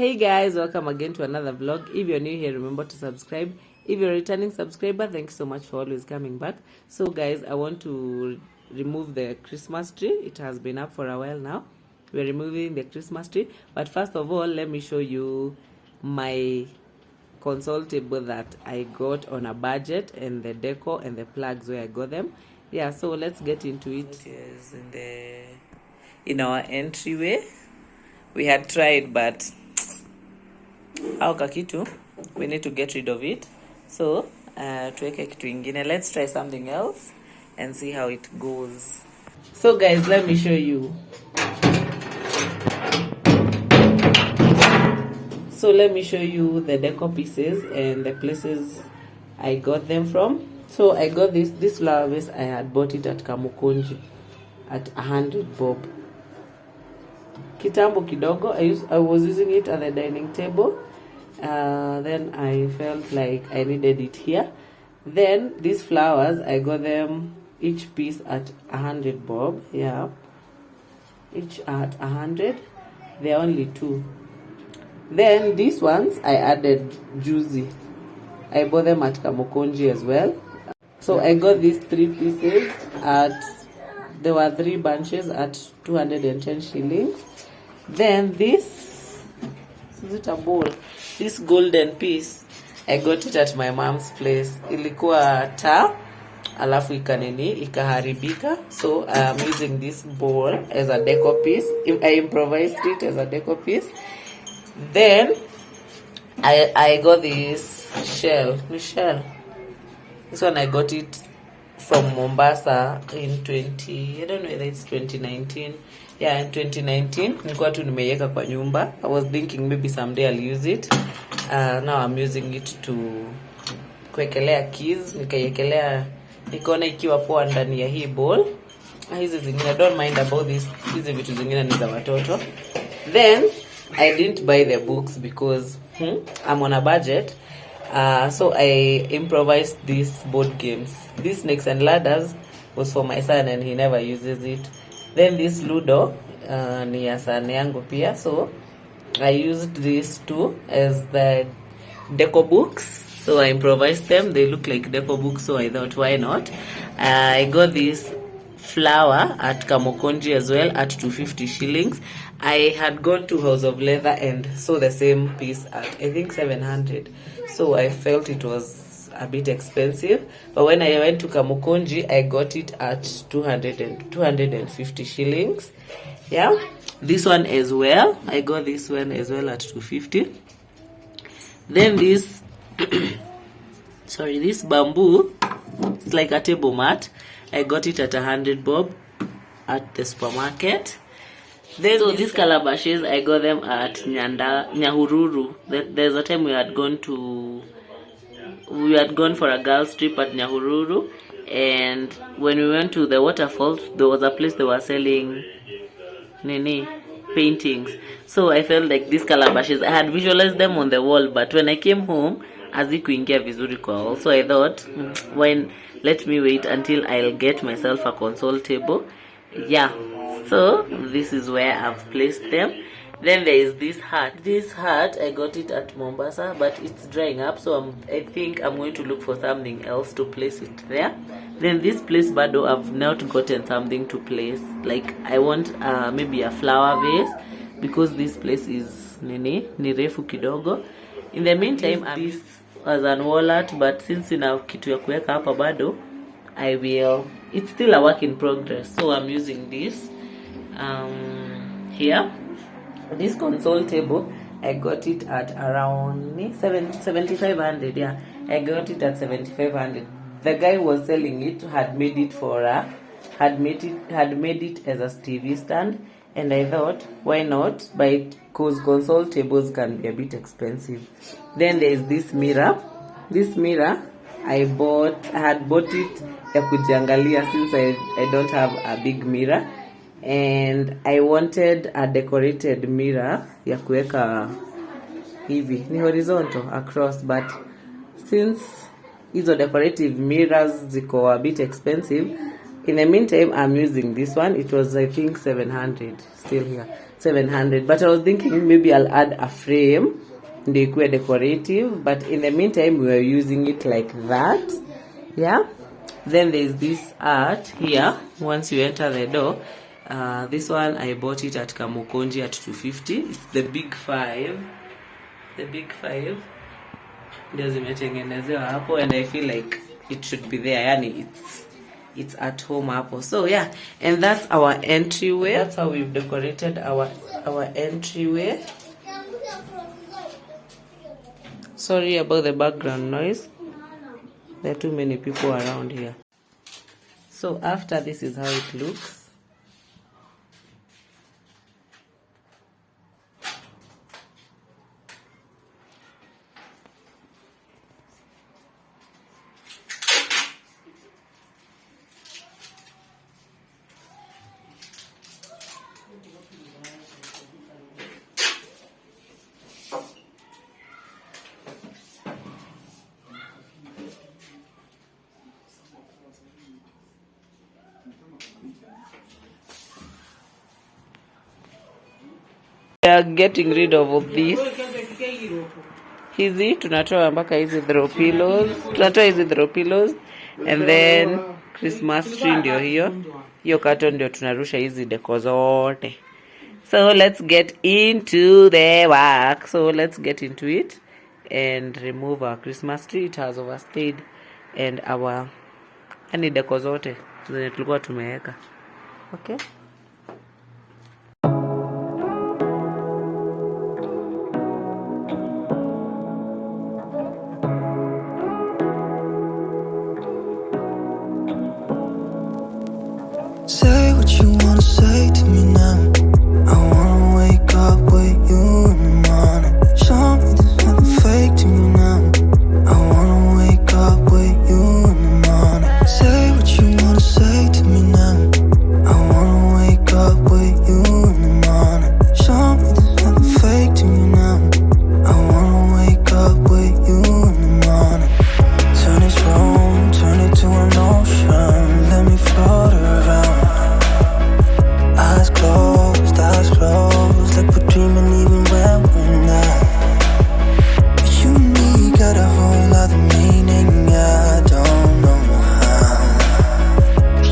Hey guys, welcome again to another vlog. If you're new here, remember to subscribe. If you're a returning subscriber, thank you so much for always coming back. So guys, I want to remove the Christmas tree. It has been up for a while now. We're removing the Christmas tree, but first of all, let me show you my console table that I got on a budget, and the decor and the plugs where I got them. Yeah, so let's get into it. It is in our entryway. We had tried, but au kakitu, we need to get rid of it. So tuweke kitu ingine. Let's try something else and see how it goes. So guys, let me show you. So let me show you the decor pieces and the places I got them from. So I got this flower vase. I had bought it at Kamukunji at 100 bob. Kitambo kidogo. I was using it at the dining table. Then I felt like I needed it here. Then these flowers, I got them each piece at 100 bob. Yeah, each at 100. They're only 2. Then these ones I added juicy. I bought them at Kamukunji as well. So I got these 3 pieces there were 3 bunches at 210 shillings. Then this is it a bowl? This golden piece, I got it at my mom's place. Ilikuwa taa, alafu ikaharibika. So I'm using this bowl as a decor piece. I improvised it as a decor piece. Then I got this shell. This one I got it from Mombasa in I don't know whether it's 2019. Yeah, in 2019 nilikuwa tu nimeiweka kwa nyumba. I was thinking maybe someday I'll use it. Now I'm using it to kuwekelea keys. Nikaiwekelea, nikaona ikiwa poa ndani ya hii bowl. Hizi zingine, I don't mind about this. Hizi vitu zingine ni za watoto. Then I didn't buy the books because I'm on a budget. So I improvised these board games. This Snakes and Ladders was for my son and he never uses it. Then this Ludo ni ya son yangu pia. So I used these 2 as the deco books. So I improvised them. They look like deco books, so I thought, why not? I got this flower at Kamukunji as well at 250 shillings. I had gone to House of Leather and saw the same piece at I think 700. So I felt it was a bit expensive. But when I went to Kamukunji, I got it at 250 shillings. Yeah. This one as well. I got this one as well at 250. Then this this bamboo, it's like a table mat. I got it at 100 bob at the supermarket. Then so these calabashes, I got them at Nyahururu. There's a time we had gone for a girls trip at Nyahururu, and when we went to the waterfalls, there was a place they were selling paintings. So I felt like these calabashes, I had visualized them on the wall, but when I came home, hazikuingia vizuri kwa wall. So I thought, let me wait until I'll get myself a console table. Yeah, so this is where I've placed them. Then there is this hat. This hat, I got it at Mombasa, but it's drying up, so I think I'm going to look for something else to place it there. Then this place, bado, I've not gotten something to place. Like I want maybe a flower vase, because this place is ni refu kidogo. In the meantime, this as an wallet, but since ina kitu ya kuweka hapa bado, it's still a work in progress. So I'm using this here. This console table, I got it at around 7,500. Yeah, I got it at 7,500. The guy who was selling it had made it as a TV stand, and I thought, why not buy it? Because console tables can be a bit expensive. Then there is this mirror. This mirror I had bought it ya kujiangalia, since I don't have a big mirror, and I wanted a decorated mirror ya kuweka hivi ni horizontal across, but since hizo decorative mirrors ziko a bit expensive, In the meantime, I'm using this one. It was, I think, 700. Still here, 700. But I was thinking maybe I'll add a frame, ndio decorative. But in the meantime, we are using it like that. Yeah. Then there's this art here. Once you enter the door, this one I bought it at Kamukonji at 250. It's the big 5. The big 5. Ndio zimetengenezewa hapo, and I feel like it should be there. Yani it's at home hapo. So yeah, and that's our entryway. That's how we've decorated our entryway. Sorry about the background noise. There are too many people around here. So after this is how it looks. We are getting rid of this. Hizi tunatoa mpaka hizi throw pillows. Tunatoa hizi throw pillows, and then Christmas tree ndio hiyo. Hiyo carton ndio tunarusha hizi deco zote. So let's get into the work. So let's get into it and remove our Christmas tree. It has overstayed, and our deco zote zenye tulikuwa tumeweka. Okay? Say what you wanna say to me now. I wanna wake up with you in the morning. Show me there's nothing fake to me now. I wanna wake up with you in the morning. Say what you wanna say to me now. I wanna wake up with you in the morning. Show me there's nothing fake to me now. I wanna wake up with you in the morning. Turn this room, turn it to an ocean. Let me float around. Eyes closed, like we're dreaming even when we're not. You and me got a whole other meaning, I don't know how.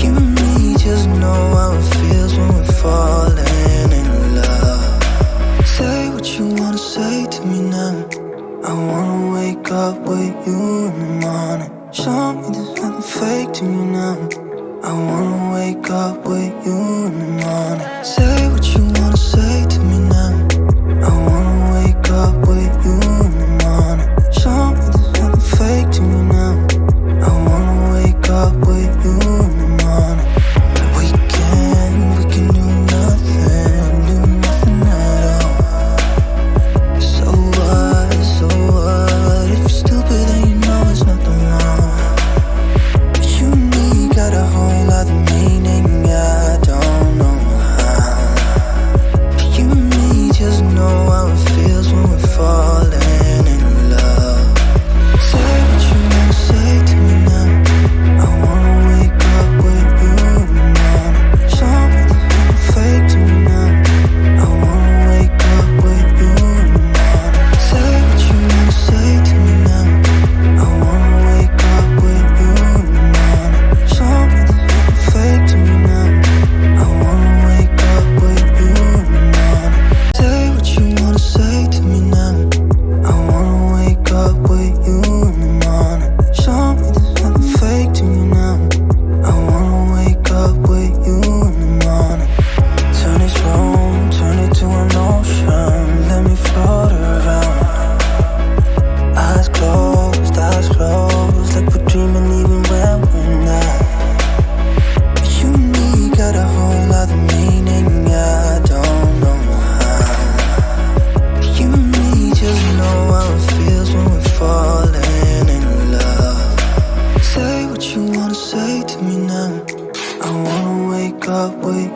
You and me just know how it feels when we're falling in love. Say what you wanna say to me now. I wanna wake up with you in the morning. Show me there's nothing fake to me now. I wanna wake up with you in the morning. Say what you wanna say to me now. I wanna wake up with you in the morning. Show me there's nothing fake to me now. I wanna wake up with you in the morning. We can do nothing at all. So what, if you're stupid then you know it's nothing wrong. You and me got a whole other meaning, I don't know how. You and me just know how it feels when we're falling in love. Say what you wanna say to me now. I wanna wake up with you in the morning. Show me there's nothing fake to me now. I wanna wake up with you in the morning. Say what you wanna say to me now. I wanna wake up with you in the morning. Show me there's nothing fake to me now. I wanna wake up with you in the morning. Say what you wanna say to me now. I wanna wake up with you in the morning. Show me there's nothing fake to me now. I wanna wake up with you in the morning. Turn this room, turn it to an ocean. Let me float around. Eyes closed, like we're dreaming even when we're not. You and me got a whole other meaning, I don't know how. You and me just know how it feels when we're falling in love. Say what you wanna say to me now. I wanna wake up with